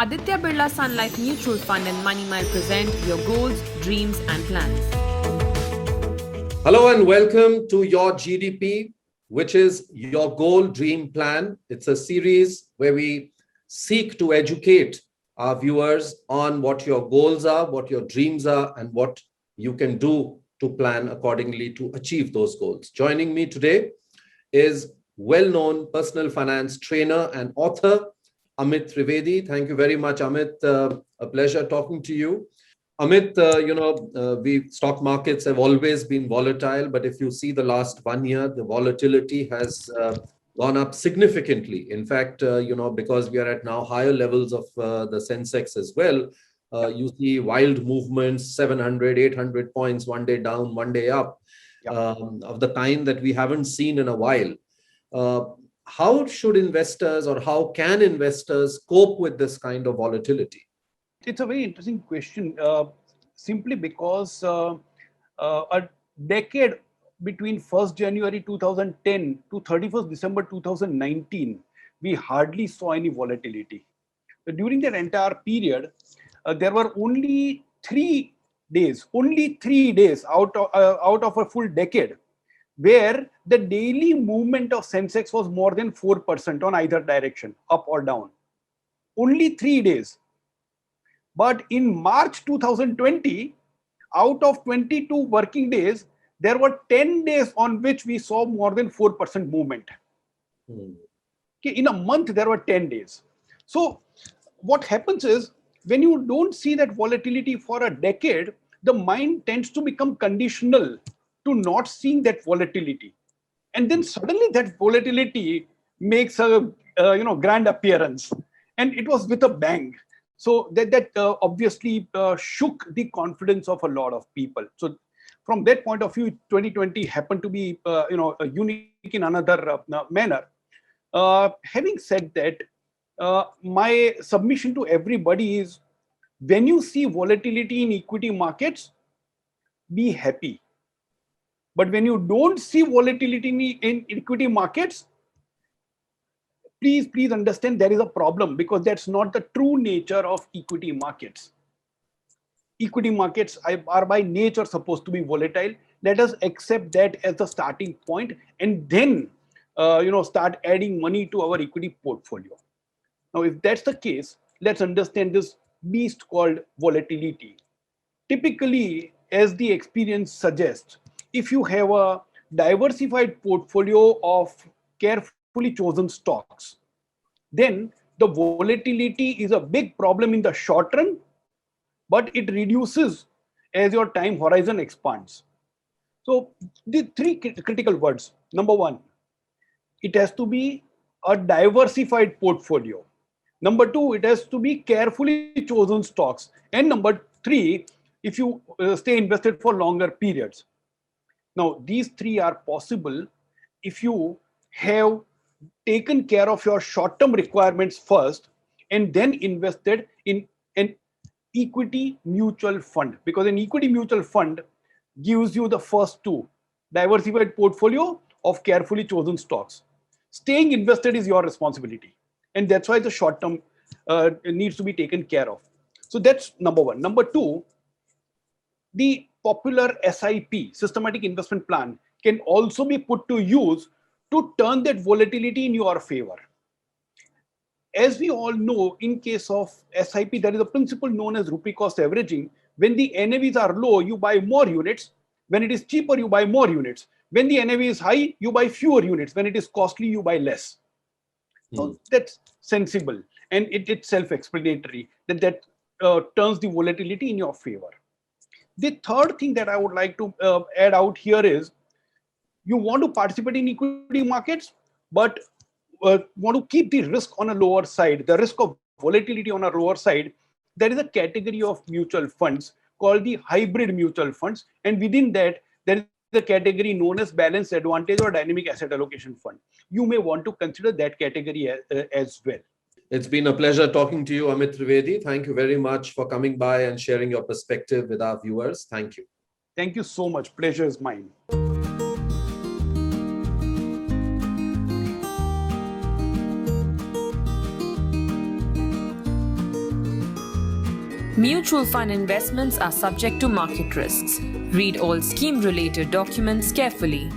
Aditya Birla Sun Life Mutual Fund and Money Mile present your goals, dreams, and plans. Hello and welcome to Your GDP, which is your goal dream plan. It's a series where we seek to educate our viewers on what your goals are, what your dreams are, and what you can do to plan accordingly to achieve those goals. Joining me today is well-known personal finance trainer and author, Amit Trivedi. Thank you very much, Amit. A pleasure talking to you. Amit, we stock markets have always been volatile, but if you see the last 1 year, the volatility has gone up significantly. In fact, because we are at now higher levels of the Sensex as well, you see wild movements, 700, 800 points, one day down, one day up, of the kind that we haven't seen in a while. Uh, how should investors or how can investors cope with this kind of volatility? It's a very interesting question, simply because a decade between 1st January 2010 to 31st December 2019, we hardly saw any volatility. During that entire period, there were only 3 days out of a full decade where the daily movement of Sensex was more than 4% on either direction, up or down. Only 3 days. But in March 2020, out of 22 working days, there were 10 days on which we saw more than 4% movement. Okay, in a month, there were 10 days. So what happens is, when you don't see that volatility for a decade, the mind tends to become conditional to not seeing that volatility. And then suddenly that volatility makes a grand appearance. And it was with a bang. So that obviously shook the confidence of a lot of people. So from that point of view, 2020 happened to be unique in another manner. Having said that, my submission to everybody is, when you see volatility in equity markets, be happy. But when you don't see volatility in equity markets, please understand there is a problem, because that's not the true nature of equity markets. Equity markets are by nature supposed to be volatile. Let us accept that as the starting point, and then start adding money to our equity portfolio. Now, if that's the case, let's understand this beast called volatility. Typically, as the experience suggests, if you have a diversified portfolio of carefully chosen stocks, then the volatility is a big problem in the short run, but it reduces as your time horizon expands. So the three critical words: number one, it has to be a diversified portfolio. Number two, it has to be carefully chosen stocks. And number three, if you stay invested for longer periods. Now, these three are possible if you have taken care of your short-term requirements first and then invested in an equity mutual fund, because an equity mutual fund gives you the first two: diversified portfolio of carefully chosen stocks. Staying invested is your responsibility, and that's why the short-term needs to be taken care of. So that's number one. Number two, the popular SIP, systematic investment plan, can also be put to use to turn that volatility in your favor. As we all know, in case of SIP, there is a principle known as rupee cost averaging. When the NAVs are low, you buy more units. When it is cheaper, you buy more units. When the NAV is high, you buy fewer units. When it is costly, you buy less. So that's sensible, and it's self-explanatory that turns the volatility in your favor. The third thing that I would like to add out here is, you want to participate in equity markets, but want to keep the risk on a lower side, the risk of volatility on a lower side. There is a category of mutual funds called the hybrid mutual funds, and within that, there is a category known as balanced advantage or dynamic asset allocation fund. You may want to consider that category as well. It's been a pleasure talking to you, Amit Trivedi. Thank you very much for coming by and sharing your perspective with our viewers. Thank you. Thank you so much. Pleasure is mine. Mutual fund investments are subject to market risks. Read all scheme related documents carefully.